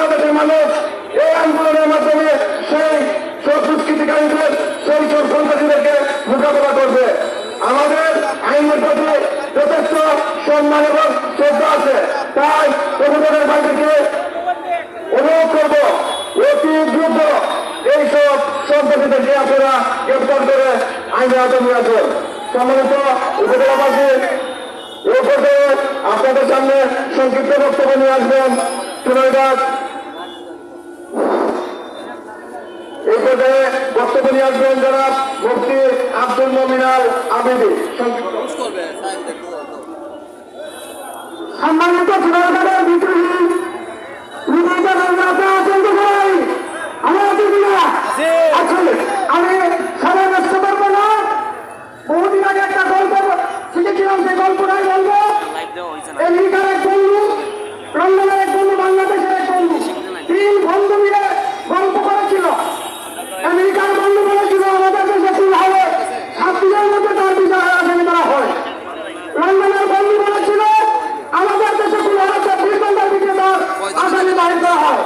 বাংলাদেশের মানুষ এই আন্দোলনের মাধ্যমে সেই সব দুষ্কৃতিকারীদের সেই সব সন্ত্রাসীদেরকে মোকাবেলা করবে। আমাদের আইনের প্রতি যথেষ্ট সম্মান এবং শ্রদ্ধা আছে, তাই প্রশাসনের বাড়িতে অনুরোধ করব অতি দ্রুত এইসব সন্ত্রাসীদেরকে আপনারা গ্রেপ্তার করে আইনের আওতায় নিয়ে আসবেন। সম্মানিত উপজেলাবাসী, এই পর্যায়ে আপনাদের সামনে সংক্ষিপ্ত বক্তব্য নিয়ে আসবেন চুনারঘাট, এই পর্যায়ে বক্তব্য নিয়ে আসবেন যারা মুফতি আব্দুল মুমিন আল আবিদি। সম্মানিত চুনারঘাটের বিদ্রোহী আমি সময় নষ্ট করবো না। বহুদিন আগে একটা গল্প শিখেছিলাম, সেই গল্পটাই বলবো। আমেরিকার এক বন্ধু, লন্ডনের এক বন্ধু, বাংলাদেশের এক বন্ধু, তিন বন্ধু মিলে গল্প করেছিল। আমেরিকার বন্ধু বলেছিল আমাদের দেশে কি হবে, 7 দিনের মধ্যে তার বিচার আসামি করা হয়। লন্ডনের বন্ধু বলেছিল আমাদের দেশে কি হবে, 24 ঘন্টার ভিতরে তার আসামি বাহির করা হয়।